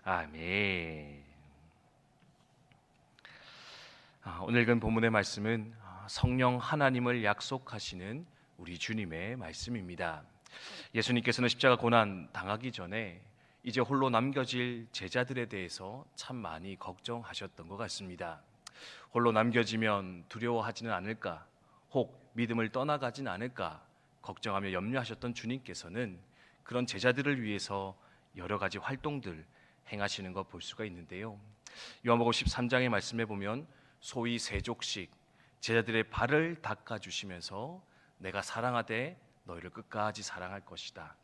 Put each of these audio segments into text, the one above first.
아멘. 오늘 읽은 본문의 말씀은 성령 하나님을 약속하시는 우리 주님의 말씀입니다. 예수님께서는 십자가 고난 당하기 전에 이제 홀로 남겨질 제자들에 대해서 참 많이 걱정하셨던 것 같습니다. 홀로 남겨지면 두려워하지는 않을까, 혹 믿음을 떠나가진 않을까 걱정하며 염려하셨던 주님께서는 그런 제자들을 위해서 여러 가지 활동들 행하시는 것 볼 수가 있는데요. 요한복음 13장의 말씀에 보면 소위 세족식 제자들의 발을 닦아 주시면서 내가 사랑하되 너희를 끝까지 사랑할 것이다.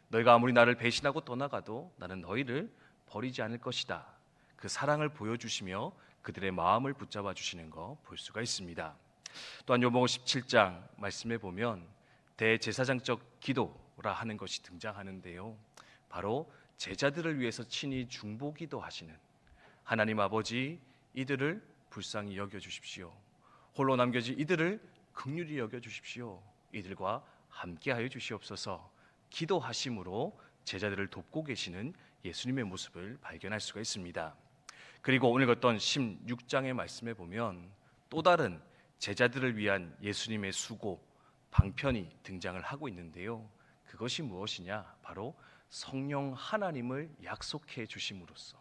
너희가 아무리 나를 배신하고 떠나가도 나는 너희를 버리지 않을 것이다. 그 사랑을 보여주시며 그들의 마음을 붙잡아 주시는 거 볼 수가 있습니다. 또한 요한복음 17장 말씀에 보면 대제사장적 기도라 하는 것이 등장하는데요. 바로 제자들을 위해서 친히 중보기도 하시는 하나님 아버지, 이들을 불쌍히 여겨 주십시오. 홀로 남겨진 이들을 긍휼히 여겨 주십시오. 이들과 함께하여 주시옵소서. 기도하심으로 제자들을 돕고 계시는 예수님의 모습을 발견할 수가 있습니다. 그리고 오늘 읽었던 16장의 말씀에 보면 또 다른 제자들을 위한 예수님의 수고, 방편이 등장을 하고 있는데요. 그것이 무엇이냐? 바로 성령 하나님을 약속해 주심으로써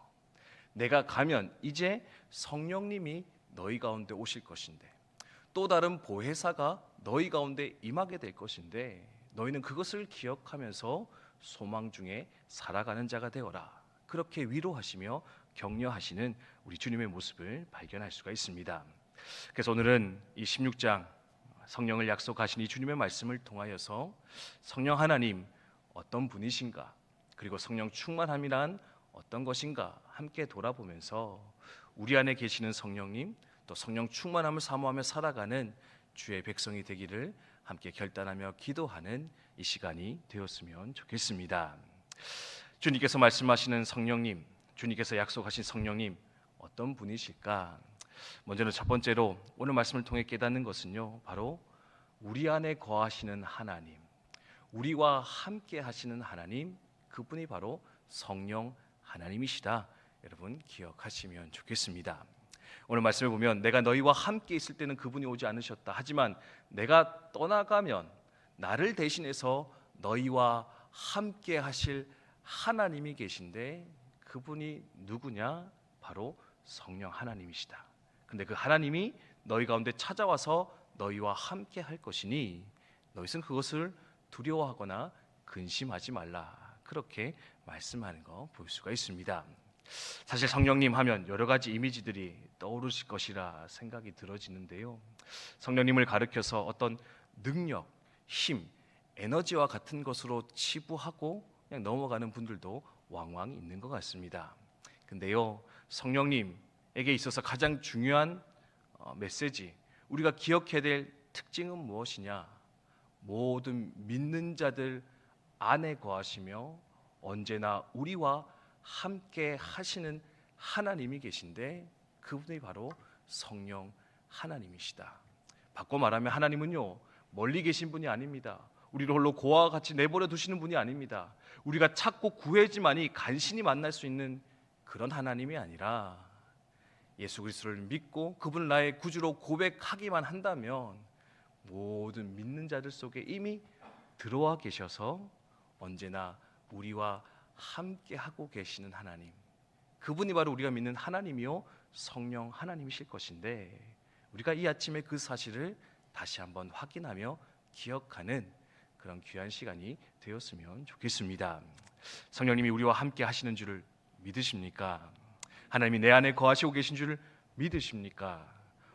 내가 가면 이제 성령님이 너희 가운데 오실 것인데 또 다른 보혜사가 너희 가운데 임하게 될 것인데 너희는 그것을 기억하면서 소망 중에 살아가는 자가 되어라. 그렇게 위로하시며 격려하시는 우리 주님의 모습을 발견할 수가 있습니다. 그래서 오늘은 이 16장 성령을 약속하신 이 주님의 말씀을 통하여서 성령 하나님 어떤 분이신가, 그리고 성령 충만함이란 어떤 것인가 함께 돌아보면서 우리 안에 계시는 성령님, 또 성령 충만함을 사모하며 살아가는 주의 백성이 되기를 함께 결단하며 기도하는 이 시간이 되었으면 좋겠습니다. 주님께서 말씀하시는 성령님, 주님께서 약속하신 성령님 어떤 분이실까? 먼저는 첫 번째로 오늘 말씀을 통해 깨닫는 것은요, 바로 우리 안에 거하시는 하나님, 우리와 함께 하시는 하나님, 그분이 바로 성령 하나님이시다. 여러분 기억하시면 좋겠습니다. 오늘 말씀을 보면 내가 너희와 함께 있을 때는 그분이 오지 않으셨다. 하지만 내가 떠나가면 나를 대신해서 너희와 함께 하실 하나님이 계신데 그분이 누구냐? 바로 성령 하나님이시다. 근데 그 하나님이 너희 가운데 찾아와서 너희와 함께 할 것이니 너희는 그것을 두려워하거나 근심하지 말라. 그렇게 말씀하는 거 볼 수가 있습니다. 사실 성령님 하면 여러 가지 이미지들이 떠오르실 것이라 생각이 들어지는데요. 성령님을 가리켜서 어떤 능력, 힘, 에너지와 같은 것으로 치부하고 그냥 넘어가는 분들도 왕왕 있는 것 같습니다. 근데요, 성령님에게 있어서 가장 중요한 메시지, 우리가 기억해야 될 특징은 무엇이냐? 모든 믿는 자들 안에 거하시며 언제나 우리와 함께 하시는 하나님이 계신데 그분이 바로 성령 하나님이시다. 바꿔 말하면 하나님은요, 멀리 계신 분이 아닙니다. 우리를 홀로 고아와 같이 내버려 두시는 분이 아닙니다. 우리가 찾고 구해지만이 간신히 만날 수 있는 그런 하나님이 아니라 예수 그리스도를 믿고 그분을 나의 구주로 고백하기만 한다면 모든 믿는 자들 속에 이미 들어와 계셔서 언제나 우리와 함께 하고 계시는 하나님, 그분이 바로 우리가 믿는 하나님이요 성령 하나님이실 것인데 우리가 이 아침에 그 사실을 다시 한번 확인하며 기억하는 그런 귀한 시간이 되었으면 좋겠습니다. 성령님이 우리와 함께 하시는 줄을 믿으십니까? 하나님이 내 안에 거하시고 계신 줄을 믿으십니까?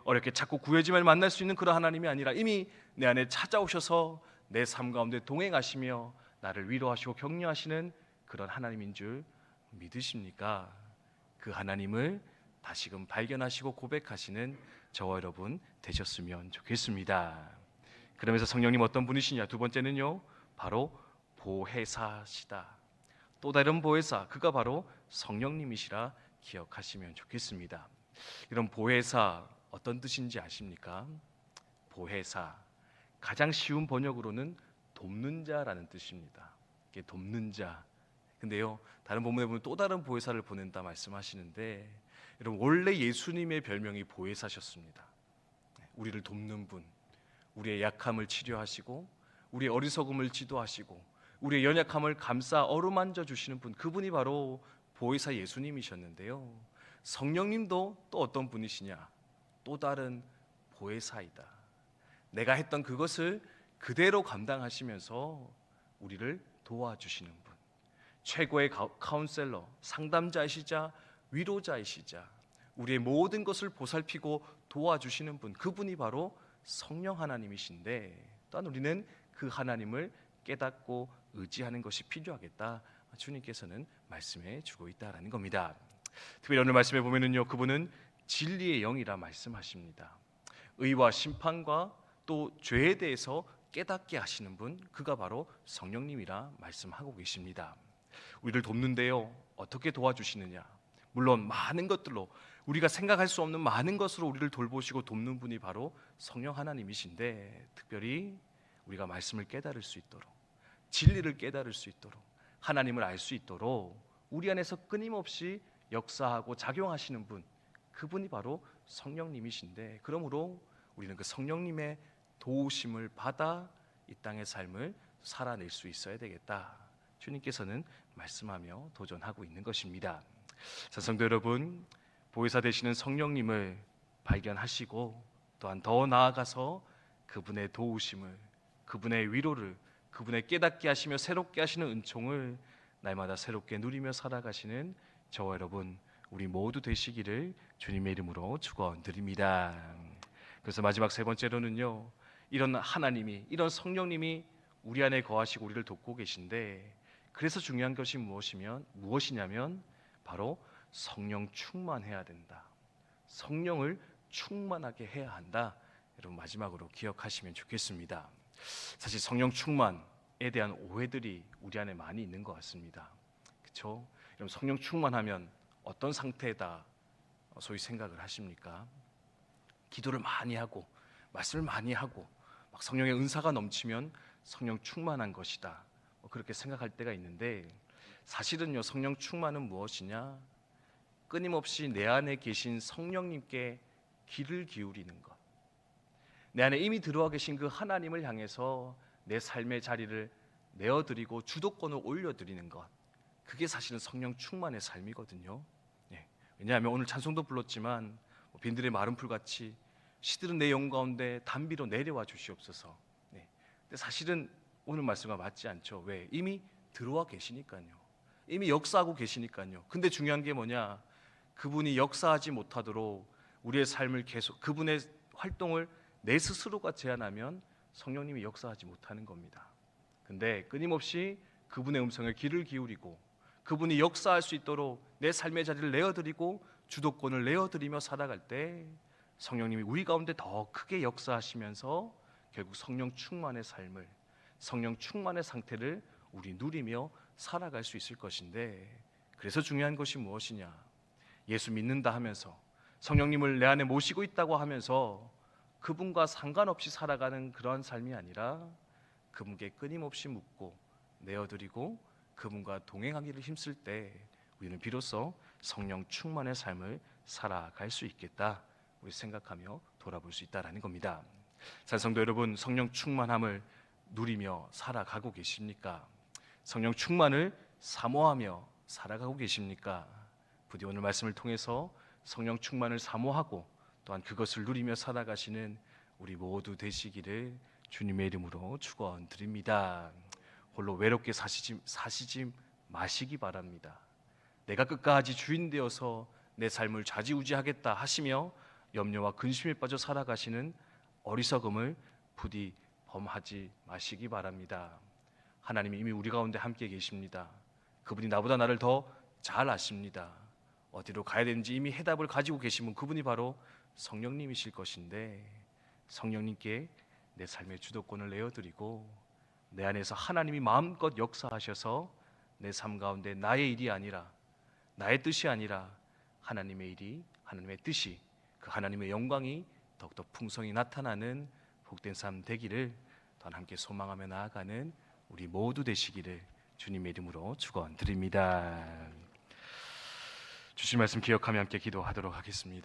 어렵게 자꾸 구해짐을 만날 수 있는 그런 하나님이 아니라 이미 내 안에 찾아오셔서 내 삶 가운데 동행하시며 나를 위로하시고 격려하시는 그런 하나님인 줄 믿으십니까? 그 하나님을 다시금 발견하시고 고백하시는 저와 여러분 되셨으면 좋겠습니다. 그러면서 성령님 어떤 분이시냐? 두 번째는요, 바로 보혜사시다. 또 다른 보혜사, 그가 바로 성령님이시라 기억하시면 좋겠습니다. 이런 보혜사 어떤 뜻인지 아십니까? 보혜사, 가장 쉬운 번역으로는 돕는 자라는 뜻입니다. 이게 돕는 자, 근데요, 다른 본문에 보면 또 다른 보혜사를 보낸다 말씀하시는데, 여러분 원래 예수님의 별명이 보혜사셨습니다. 우리를 돕는 분, 우리의 약함을 치료하시고 우리의 어리석음을 지도하시고 우리의 연약함을 감싸 어루만져 주시는 분, 그분이 바로 보혜사 예수님이셨는데요, 성령님도 또 어떤 분이시냐? 또 다른 보혜사이다. 내가 했던 그것을 그대로 감당하시면서 우리를 도와주시는 분, 최고의 카운셀러, 상담자이시자 위로자이시자 우리의 모든 것을 보살피고 도와주시는 분, 그분이 바로 성령 하나님이신데, 또한 우리는 그 하나님을 깨닫고 의지하는 것이 필요하겠다, 주님께서는 말씀해 주고 있다라는 겁니다. 특별히 오늘 말씀에 보면은요, 그분은 진리의 영이라 말씀하십니다. 의와 심판과 또 죄에 대해서 깨닫게 하시는 분, 그가 바로 성령님이라 말씀하고 계십니다. 우리를 돕는데요, 어떻게 도와주시느냐? 물론 많은 것들로, 우리가 생각할 수 없는 많은 것으로 우리를 돌보시고 돕는 분이 바로 성령 하나님이신데, 특별히 우리가 말씀을 깨달을 수 있도록, 진리를 깨달을 수 있도록, 하나님을 알 수 있도록 우리 안에서 끊임없이 역사하고 작용하시는 분, 그분이 바로 성령님이신데, 그러므로 우리는 그 성령님의 도우심을 받아 이 땅의 삶을 살아낼 수 있어야 되겠다, 주님께서는 말씀하며 도전하고 있는 것입니다. 자, 성도 여러분, 보혜사 되시는 성령님을 발견하시고 또한 더 나아가서 그분의 도우심을, 그분의 위로를, 그분의 깨닫게 하시며 새롭게 하시는 은총을 날마다 새롭게 누리며 살아가시는 저와 여러분, 우리 모두 되시기를 주님의 이름으로 축원드립니다. 그래서 마지막 세 번째로는요, 이런 하나님이, 이런 성령님이 우리 안에 거하시고 우리를 돕고 계신데, 그래서 중요한 것이 무엇이냐면 바로 성령 충만해야 된다. 성령을 충만하게 해야 한다. 여러분 마지막으로 기억하시면 좋겠습니다. 사실 성령 충만에 대한 오해들이 우리 안에 많이 있는 것 같습니다. 그렇죠? 여러분 성령 충만하면 어떤 상태다 소위 생각을 하십니까? 기도를 많이 하고 말씀을 많이 하고 막 성령의 은사가 넘치면 성령 충만한 것이다, 그렇게 생각할 때가 있는데, 사실은요, 성령 충만은 무엇이냐? 끊임없이 내 안에 계신 성령님께 귀를 기울이는 것, 내 안에 이미 들어와 계신 그 하나님을 향해서 내 삶의 자리를 내어드리고 주도권을 올려드리는 것, 그게 사실은 성령 충만의 삶이거든요. 왜냐하면 오늘 찬송도 불렀지만 빈들의 마른 풀같이 시들은 내 영 가운데 단비로 내려와 주시옵소서. 근데 사실은 오늘 말씀과 맞지 않죠. 왜? 이미 들어와 계시니까요. 이미 역사하고 계시니까요. 근데 중요한 게 뭐냐? 그분이 역사하지 못하도록 우리의 삶을 계속, 그분의 활동을 내 스스로가 제한하면 성령님이 역사하지 못하는 겁니다. 근데 끊임없이 그분의 음성에 귀를 기울이고 그분이 역사할 수 있도록 내 삶의 자리를 내어드리고 주도권을 내어드리며 살아갈 때 성령님이 우리 가운데 더 크게 역사하시면서 결국 성령 충만의 삶을, 성령 충만의 상태를 우리 누리며 살아갈 수 있을 것인데, 그래서 중요한 것이 무엇이냐? 예수 믿는다 하면서 성령님을 내 안에 모시고 있다고 하면서 그분과 상관없이 살아가는 그러한 삶이 아니라 그분께 끊임없이 묻고 내어드리고 그분과 동행하기를 힘쓸 때 우리는 비로소 성령 충만의 삶을 살아갈 수 있겠다, 우리 생각하며 돌아볼 수 있다라는 겁니다. 자, 성도 여러분, 성령 충만함을 누리며 살아가고 계십니까? 성령 충만을 사모하며 살아가고 계십니까? 부디 오늘 말씀을 통해서 성령 충만을 사모하고 또한 그것을 누리며 살아가시는 우리 모두 되시기를 주님의 이름으로 축원드립니다. 홀로 외롭게 사시지 마시기 바랍니다. 내가 끝까지 주인 되어서 내 삶을 좌지우지하겠다 하시며 염려와 근심에 빠져 살아가시는 어리석음을 부디 범하지 마시기 바랍니다. 하나님이 이미 우리 가운데 함께 계십니다. 그분이 나보다 나를 더 잘 아십니다. 어디로 가야 되는지 이미 해답을 가지고 계시면 그분이 바로 성령님이실 것인데, 성령님께 내 삶의 주도권을 내어드리고 내 안에서 하나님이 마음껏 역사하셔서 내 삶 가운데 나의 일이 아니라, 나의 뜻이 아니라 하나님의 일이, 하나님의 뜻이, 그 하나님의 영광이 더욱더 풍성히 나타나는 복된 삶 되기를 또한 함께 소망하며 나아가는 우리 모두 되시기를 주님의 이름으로 축원드립니다. 주신 말씀 기억하며 함께 기도하도록 하겠습니다.